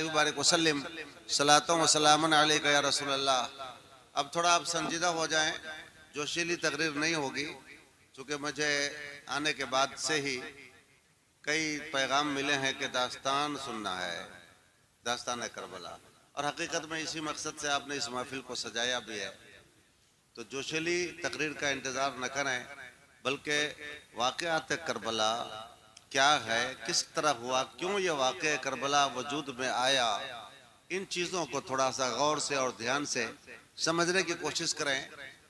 अलैहि वसल्लम सलातो व सलामन अलैका या रसूल अल्लाह। अब थोड़ा आप संजीदा हो जाएं, जोशीली तकरीर नहीं होगी, क्योंकि मुझे आने के बाद से ही कई पैगाम मिले हैं कि दास्तान सुनना है, दास्तान करबला, और हकीकत में इसी मकसद से आपने इस महफिल को सजाया भी है। तो जोशीली तकरीर का इंतज़ार न करें, बल्कि वाक़यात करबला क्या है, किस तरह हुआ, क्यों ये वाक़या करबला वजूद में आया, इन चीज़ों को थोड़ा सा गौर से और ध्यान से समझने की कोशिश करें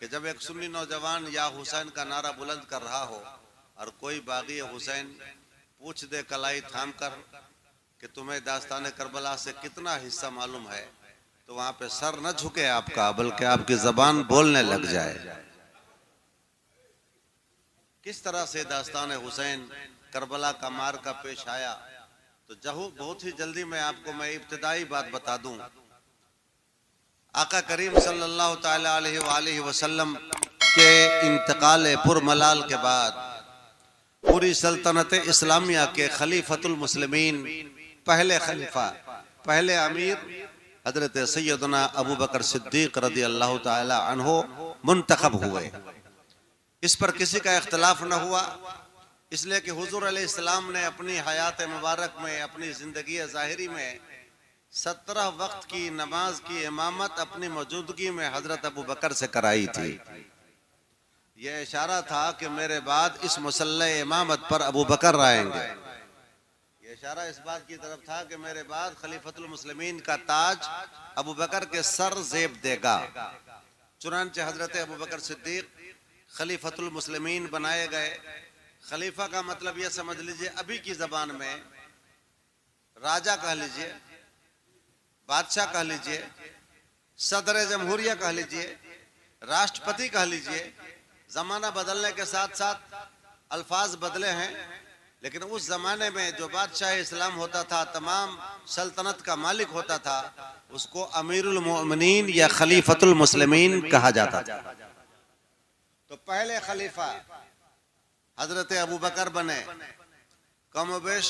कि जब एक सुन्नी नौजवान या हुसैन का नारा बुलंद कर रहा हो और कोई बागी हुसैन पूछ दे कलाई थाम कर कि तुम्हें दास्तान करबला से कितना हिस्सा मालूम है, तो वहाँ पे सर न झुके आपका, बल्कि आपकी ज़बान बोलने लग जाए। किस तरह से दास्तान हुसैन करबला का मार का पेश आया, तो बहुत ही जल्दी मैं आपको इब्तिदाई बात बता दूं। आका करीम सल्लल्लाहु ताला अलैहि वसल्लम के इंतकाल पुरमलाल के बाद पूरी सल्तनत इस्लामिया के खलीफतुल मुस्लिमीन, पहले खलीफा, पहले अमीर हजरत सैयदना अबू बकर सिद्दीक रदी अल्लाह ताला अन्हो मुंतखब हुए। इस पर किसी का इख्तलाफ न हुआ, इसलिए कि हुजूर अलैहिस्सलाम ने अपनी हयात मुबारक में, अपनी ज़िंदगी ज़ाहिरी में 17 वक्त की नमाज की इमामत अपनी मौजूदगी में हजरत अबू बकर से कराई थी। यह इशारा था कि मेरे बाद इस मुसल्ला इमामत पर अबू बकर आएंगे। यह इशारा इस बात की तरफ था कि मेरे बाद खलीफतुल मुस्लिमीन का ताज अबू बकर के सर जेब देगा। चुनांचे हजरत अबू बकर सिद्दीक खलीफतुल मुस्लिमीन बनाए गए। खलीफा का मतलब यह समझ लीजिए, अभी की जबान में राजा कह लीजिए, बादशाह कह लीजिए, सदर जमहूरिया कह लीजिए, राष्ट्रपति कह लीजिए। जमाना बदलने के साथ साथ अल्फाज बदले हैं, लेकिन उस जमाने में जो बादशाह इस्लाम होता था, तमाम सल्तनत का मालिक होता था, उसको अमीरुल मोमिनीन या खलीफतुल मुस्लिमीन कहा जाता था। तो पहले खलीफा हजरत अबू बकर बने। कमोबेश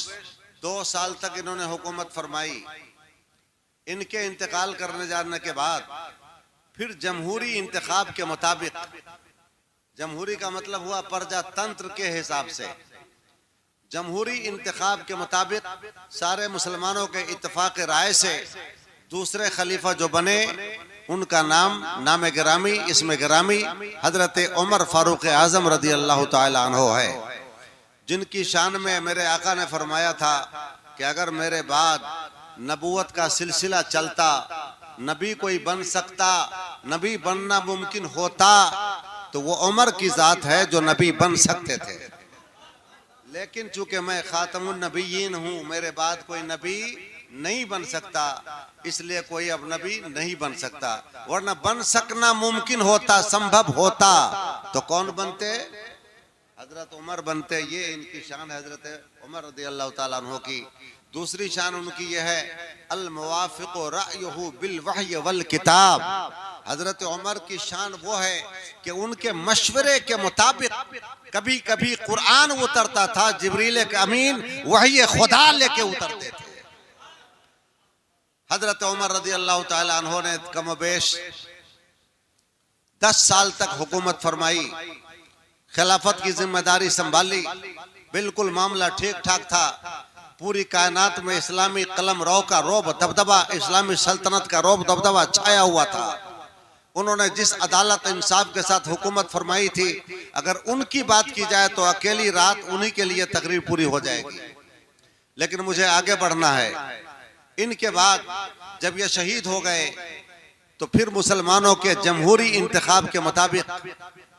2 साल तक इन्होंने हुकूमत फरमाई। इनके इंतकाल करने जाने के बाद फिर जमहूरी इंतखाब के मुताबिक, जमहूरी का मतलब हुआ प्रजातंत्र के हिसाब से, जमहूरी इंतखाब के मुताबिक सारे मुसलमानों के इत्तेफाक राय से दूसरे खलीफा जो बने, उनका नाम गिरामी, इसमें गिरामी हजरत उमर फारूक आजम रदी अल्लाह ताला अन्हो है, जिनकी शान में मेरे आका ने फरमाया था कि अगर मेरे बाद नबूवत का सिलसिला चलता, नबी कोई बन सकता, नबी बनना मुमकिन होता, तो वो उमर की जात है जो नबी बन सकते थे। लेकिन चूंकि मैं खातमुन नबीयीन हूँ, मेरे बाद कोई नबी नहीं बन सकता, इसलिए कोई अब नबी नहीं बन सकता। वरना बन सकना मुमकिन होता, संभव होता, तो कौन बनते? हजरत उमर बनते। ये इनकी शान है हजरत उमर रज़ी अल्लाह ताला अन्हु की। दूसरी शान उनकी यह है अल मुवाफिक़ु रायुहु बिल वह्य वल किताब। हजरत उमर की शान वो है कि उनके मशवरे के मुताबिक कभी कभी कुरान उतरता था, जिब्रील अमीन वही खुदा लेके उतरते थे। हजरत उमर रज़ी अल्लाह ताला अन्हु ने कमोबेश 10 साल तक हुकूमत फरमाई, खिलाफत की जिम्मेदारी संभाली। बिल्कुल मामला ठीक ठाक था। पूरी कायनात में इस्लामी कलम रो का रोब दबदबा, इस्लामी सल्तनत का रोब दबदबा छाया हुआ था। उन्होंने जिस अदालत इंसाफ के साथ हुकूमत फरमाई थी, अगर उनकी बात की जाए तो अकेली रात उन्हीं के लिए तकरीर पूरी हो जाएगी। लेकिन मुझे आगे बढ़ना है। इनके बाद जब ये शहीद हो गए, तो फिर मुसलमानों के जमहूरी इंतखाब के मुताबिक,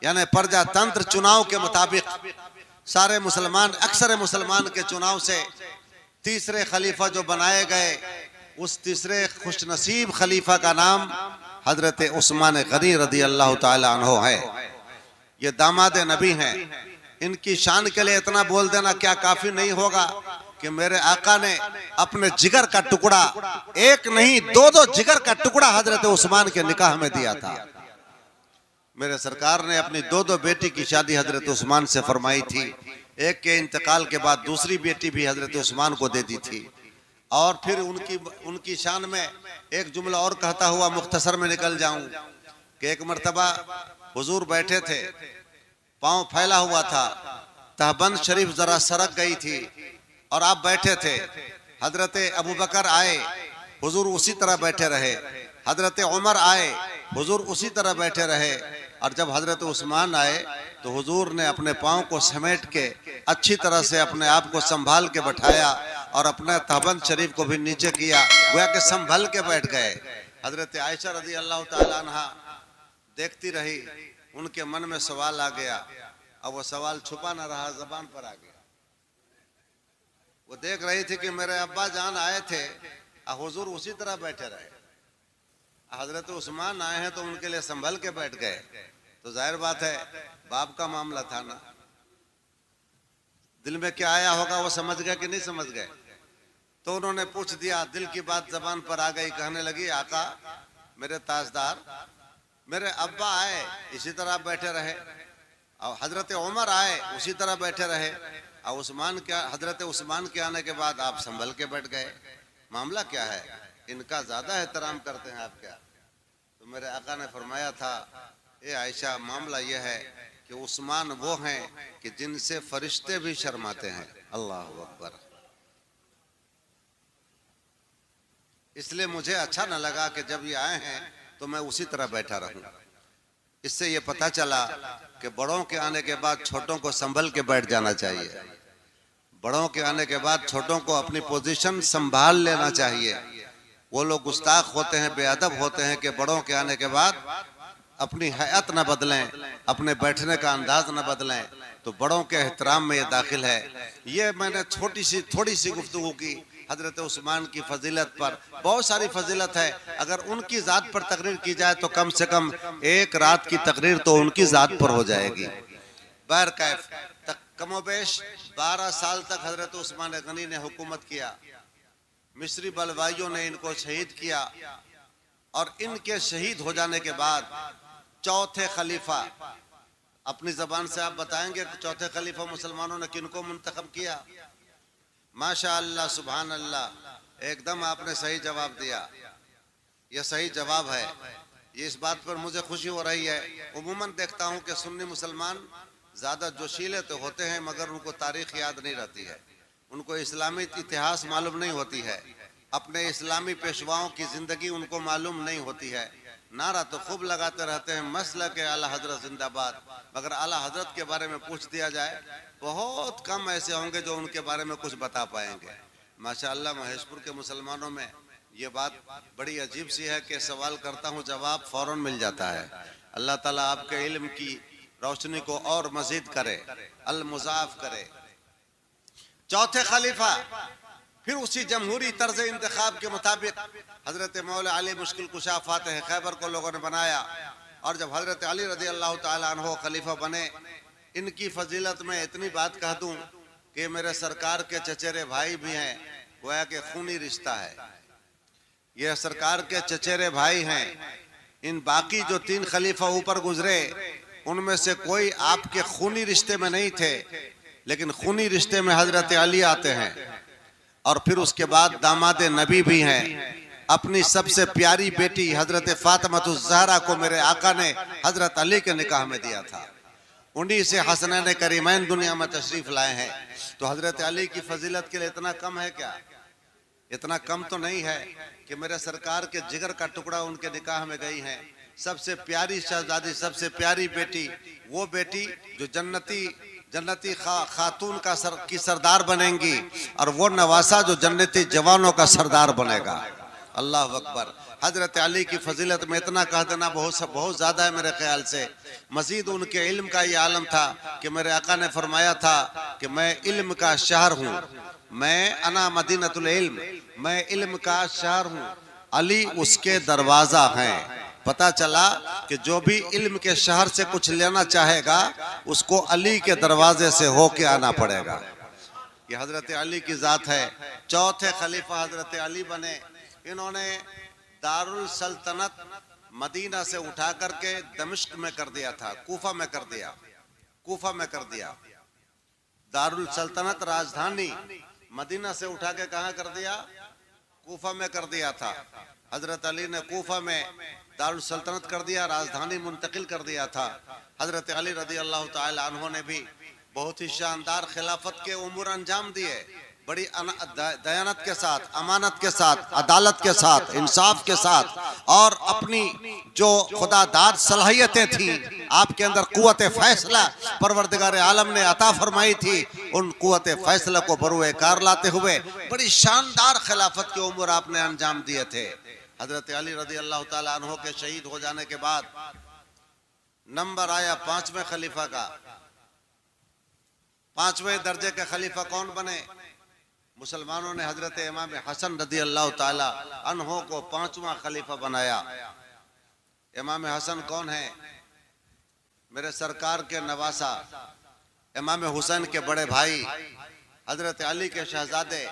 यानी प्रजातंत्र चुनाव के मुताबिक, सारे मुसलमान, अक्सर मुसलमान के चुनाव से तीसरे खलीफा जो बनाए गए, उस तीसरे खुशनसीब खलीफा का नाम हजरत उस्मान गनी रदी अल्लाह ताला अन्हु है। ये दामाद नबी हैं। इनकी शान के लिए इतना बोल देना क्या काफी नहीं होगा कि मेरे आका ने अपने जिगर का टुकड़ा, एक नहीं 2-2 जिगर का टुकड़ा हजरत उस्मान के निकाह में दिया था। मेरे सरकार ने अपनी 2-2 बेटी की शादी हजरत उस्मान से फरमाई थी। एक के इंतकाल के बाद दूसरी बेटी भी हजरत उस्मान को दे दी थी। और फिर उनकी शान में एक जुमला और कहता हुआ मुख्तसर में निकल जाऊं कि एक मर्तबा हुजूर बैठे थे, पांव फैला हुआ था, तहबंद शरीफ जरा सरक गई थी और आप बैठे थे। हजरत अबू बकर आए, हुजूर उसी तरह बैठे रहे। हजरत उमर आए, हुजूर उसी तरह बैठे रहे। और जब हजरत उस्मान आए तो हुजूर ने अपने पाँव को समेट के अच्छी तरह से अपने आप को संभाल के बैठाया और अपने तहबंद शरीफ को भी नीचे किया, गोया कि संभल के बैठ गए। हजरत आयशा रजी अल्लाह ताला अन्हा देखती रही, उनके मन में सवाल आ गया। अब वो सवाल छुपा ना रहा, जबान पर आ गया। वो देख रही थी कि मेरे अब्बा जान आए थे, हुजूर उसी तरह बैठे रहे। हजरत उस्मान आए हैं तो उनके लिए संभल के बैठ गए। तो जाहिर बात है बाप का मामला था ना, दिल में क्या आया होगा वो समझ गए कि नहीं समझ गए। तो उन्होंने पूछ दिया, दिल की बात जबान पर आ गई। कहने लगी, आका मेरे ताजदार, मेरे अब्बा आए इसी तरह बैठे रहे, और हजरत उमर आए उसी तरह बैठे रहे, और हजरत उस्मान के आने के बाद आप संभल के बैठ गए। मामला क्या है? इनका ज्यादा एहतराम करते हैं आप क्या? तो मेरे आका ने फरमाया था, ए आयशा, मामला यह है कि उस्मान वो हैं कि जिनसे फरिश्ते भी शर्माते हैं। अल्लाह अकबर। इसलिए मुझे अच्छा न लगा कि जब ये आए हैं तो मैं उसी तरह बैठा रहूं। इससे ये पता चला कि बड़ों के आने के बाद छोटों को संभल के बैठ जाना चाहिए। बड़ों के आने के बाद छोटों को अपनी पोजीशन संभाल लेना चाहिए। वो लोग गुस्ताख होते हैं, बेअदब होते हैं कि बड़ों के आने के बाद अपनी हैयत न बदलें, अपने बैठने का अंदाज न बदलें। तो बड़ों के एहतराम में ये दाखिल है। ये मैंने थोड़ी सी गुफ्तगू की हजरत उस्मान की फजीलत पर। बहुत सारी फजीलत है, अगर उनकी ज़ात पर तकरीर की जाए तो कम से कम एक रात की तकरीर तो उनकी ज़ात पर हो जाएगी। बहरकैफ कमोबेश 12 साल तक हजरत उस्मान गनी ने हुकूमत किया। मिस्री बलवाइयों ने इनको शहीद किया, और इनके शहीद हो जाने के बाद चौथे खलीफा, अपनी जबान से आप बताएंगे कि चौथे खलीफा मुसलमानों ने किनको मुंतखब किया? माशा अल्लाह, सुभान अल्लाह, एकदम आपने सही जवाब दिया। यह सही जवाब है। ये इस बात पर मुझे खुशी हो रही है। उमूमन देखता हूँ कि सुन्नी मुसलमान ज़्यादा जोशीले तो होते हैं, मगर उनको तारीख याद नहीं रहती है, उनको इस्लामी इतिहास मालूम नहीं होती है, अपने इस्लामी पेशवाओं की ज़िंदगी उनको मालूम नहीं होती है। नारा तो खूब लगाते रहते हैं, मसला के आला हजरत जिंदाबाद, मगर आला हजरत के बारे में पूछ दिया जाए बहुत कम ऐसे होंगे जो उनके बारे में कुछ बता पाएंगे। माशाअल्लाह, महेशपुर के मुसलमानों में ये बात बड़ी अजीब सी है कि सवाल करता हूँ, जवाब फौरन मिल जाता है। अल्लाह ताला आपके इल्म की रोशनी को और मजीद करे, अल मुज़ाफ करे। चौथे खलीफा फिर उसी जमहूरी तर्ज इंतखाब के मुताबिक हजरत मौला अली मुश्किल कुशा फातह खैबर को लोगों ने बनाया। और जब हजरत अली रजी अल्लाह ताला अन्हो खलीफा बने, इनकी फजीलत में इतनी बात कह दूं कि मेरे सरकार के चचेरे भाई भी हैं, गोया कि खूनी रिश्ता है। ये सरकार के चचेरे भाई हैं। इन बाकी जो 3 खलीफा ऊपर गुजरे, उनमें से कोई आपके खूनी रिश्ते में नहीं थे, लेकिन खूनी रिश्ते में हजरत अली आते हैं। और फिर उसके बाद दामाद नबी भी हैं। अपनी सबसे प्यारी बेटी हजरत फातिमातुज़ ज़हरा को मेरे आका ने हजरत अली के निकाह में दिया था। उन्हीं से हसनैन करीमैन दुनिया में तशरीफ लाए हैं। तो हजरत अली की फजीलत के लिए इतना कम है क्या? इतना कम तो नहीं है कि मेरे सरकार के जिगर का टुकड़ा उनके निकाह में गई है। सबसे प्यारी शहजादी, सबसे प्यारी बेटी, वो बेटी जो जन्नती खातून की सरदार बनेंगी, और वो नवासा जो जन्नती जवानों का सरदार बनेगा। अल्लाह अकबर। हजरत अली की फजीलत में इतना कह देना बहुत ज़्यादा है मेरे ख्याल से। मजीद उनके इल्म का ये आलम था कि मेरे आका ने फरमाया था कि मैं इल्म का शहर हूँ, मैं अना मदीनतुल इल्म, मैं इल्म का शहर हूँ, अली उसके दरवाज़ा हैं। पता चला कि जो भी इल्म के शहर से कुछ लेना चाहेगा उसको अली के दरवाजे से होके आना पड़ेगा। ये हजरत अली की ज़ात है। चौथे खलीफा हजरत अली बने। इन्होंने दारुल सल्तनत मदीना से उठा करके दमिश्क में कर दिया था, कूफा में कर दिया। दारुल सल्तनत राजधानी मदीना से उठा के कहाँ कर दिया? कूफा में कर दिया था। हजरत अली ने कूफा में दारुल सल्तनत कर दिया, राजधानी मुंतकिल कर दिया था। हजरत अली रदी अल्लाह ताला अन्हो ने भी बहुत ही शानदार खिलाफत के उमूर अंजाम दिए, बड़ी दयानत के साथ, अमानत के साथ, अदालत के साथ, इंसाफ के साथ, और अपनी जो खुदादार सलाहियतें थी आपके अंदर, कुव्वत फैसला परवरदिगार आलम ने अता फरमाई थी, उन कुव्वत फैसला को बरूए कार लाते हुए बड़ी शानदार खिलाफत के उमूर आपने अंजाम दिए थे। हजरत अली रदी अल्लाह ताला अन्हो के शहीद हो जाने के बाद नंबर आया 5वें खलीफा का। 5वें दर्जे के खलीफा कौन बने? मुसलमानों ने हजरत इमाम हसन रदी अल्लाह ताला अन्हो को 5वां खलीफा बनाया। इमाम हसन कौन है? मेरे सरकार के नवासा इमाम हुसैन के बड़े भाई हजरत अली के शहजादे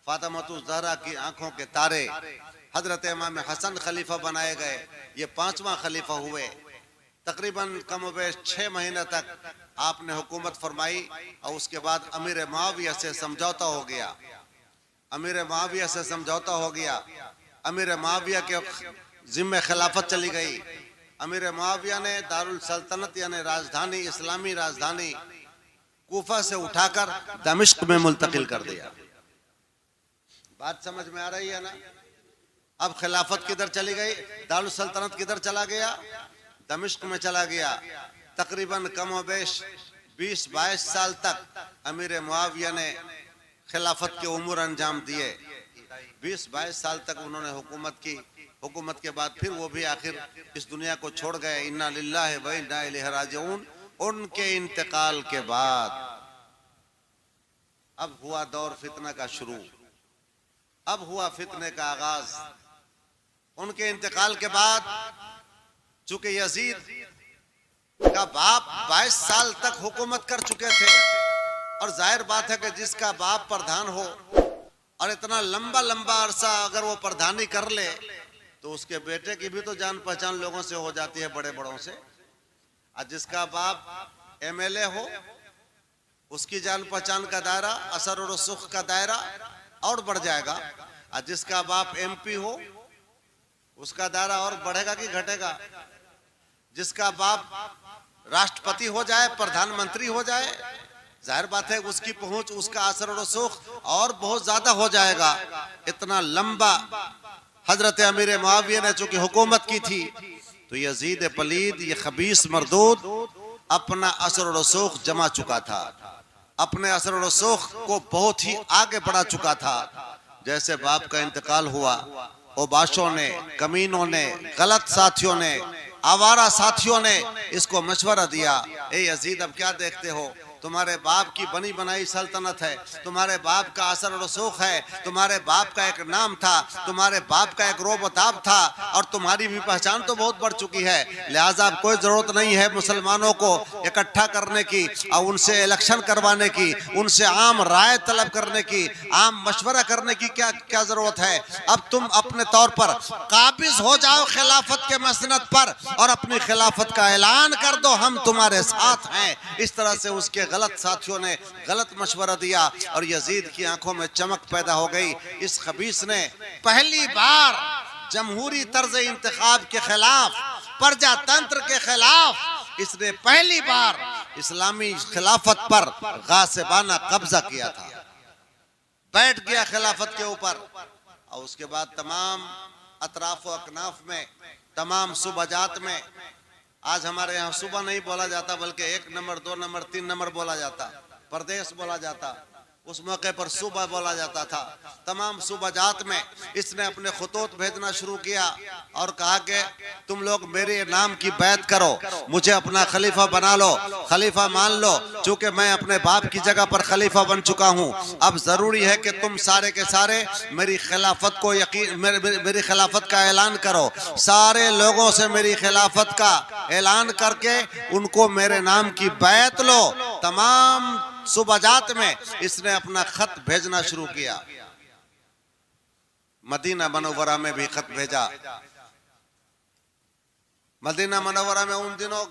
फातिमातुज़ ज़हरा की आंखों के तारे हजरत इमाम हसन खलीफा बनाए गए। ये 5वां खलीफा हुए। तकरीबन कमोबेश 6 महीने तक आपने हुकूमत फरमाई और उसके बाद अमीर मुआविया से समझौता हो गया। अमीर मुआविया से समझौता हो गया। अमीर मुआविया के जिम्मे खिलाफत चली गई। अमीर मुआविया ने दारुल सल्तनत यानी राजधानी, इस्लामी राजधानी कूफा से उठाकर दमिश्क में मुंतकिल कर दिया। बात समझ में आ रही है ना? अब खिलाफत किधर चली गई? दारुल सल्तनत किधर चला गया? दमिश्क में चला गया। तकरीबन कमोबेश 20-22 साल तक अमीर मुआविया ने खिलाफत के उमूर अंजाम दिए। 20-22 साल तक उन्होंने हुकूमत की। हुकूमत के बाद फिर वो भी आखिर इस दुनिया को छोड़ गए। इन्ना लिल्लाहि व इन्ना इलैहि राजिऊन। उनके इंतकाल के बाद अब हुआ दौर फितना का शुरू। अब हुआ फितने का आगाज। उनके इंतकाल के बाद चूंकि यजीद का बाप 22 साल तक हुकूमत कर चुके थे, और जाहिर बात है कि जिसका बाप प्रधान हो और इतना लंबा लंबा अरसा अगर वो प्रधानी कर ले तो उसके बेटे की भी तो जान पहचान लोगों से हो जाती है, बड़े बड़ों से। और जिसका बाप एमएलए हो उसकी जान पहचान का दायरा, असर और सुख का दायरा और बढ़ जाएगा। और जिसका बाप एमपी हो उसका दायरा और बढ़ेगा कि घटेगा? जिसका बाप राष्ट्रपति हो जाए, प्रधानमंत्री हो जाए, जाहिर बात है उसकी पहुंच, उसका असर और सुख और बहुत ज्यादा हो जाएगा। इतना लंबा हजरत अमीर मुआविया ने चूंकि हुकूमत की थी तो यजीद पलीद, ये खबीस मरदूद अपना असर और सुख जमा चुका था, अपने असर और सुख को बहुत ही आगे बढ़ा चुका था। जैसे बाप का इंतकाल हुआ, ओबाशों ने, कमीनों ने, गलत साथियों ने, आवारा साथियों ने इसको मशवरा दिया, ए यजीद अब क्या देखते हो, तुम्हारे बाप की बनी बनाई सल्तनत है, तुम्हारे बाप का असर और रसूख है, तुम्हारे बाप का एक नाम था, तुम्हारे बाप का एक रोबताब था, और तुम्हारी भी पहचान तो बहुत बढ़ चुकी है। लिहाजा अब कोई जरूरत नहीं है मुसलमानों को इकट्ठा करने की और उनसे इलेक्शन करवाने की, उनसे आम राय तलब करने की, आम मशवरा करने की क्या क्या जरूरत है। अब तुम अपने तौर पर काबिज हो जाओ खिलाफत के मसनद पर और अपनी खिलाफत का ऐलान कर दो, हम तुम्हारे साथ हैं। इस तरह से उसके गलत साथियों ने गलत मशवरा दिया और यजीद की आंखों में चमक पैदा हो गई। इस खबीस ने पहली बार जमहूरी तर्ज इंतखाब के खिलाफ, प्रजातंत्र के खिलाफ, इसने पहली बार इस्लामी खिलाफत पर गासिबाना कब्जा किया था, बैठ गया खिलाफत के ऊपर। और उसके बाद तमाम अतराफ व अकनाफ में, तमाम सुबजात में, आज हमारे यहाँ सुबह नहीं बोला जाता बल्कि 1 नंबर 2 नंबर 3 नंबर बोला जाता, प्रदेश बोला जाता, उस मौके पर सुबह बोला जाता था। तमाम सुबजात में इसने अपने खुतूत भेजना शुरू किया और कहा कि तुम लोग मेरे नाम की बैत करो, मुझे अपना खलीफा बना लो, खलीफा मान लो, चूंकि मैं अपने बाप की जगह पर खलीफा बन चुका हूँ। अब जरूरी है कि तुम सारे के सारे मेरी खिलाफत को यकीन, मेरी खिलाफत का ऐलान करो। सारे लोगों से मेरी खिलाफत का ऐलान करके उनको मेरे नाम की बैत लो। तमाम सुबजात में इसने अपना खत भेजना शुरू किया। मदीना मनव्वरा में भी खत भेजा। मदीना मनव्वरा में उन दिनों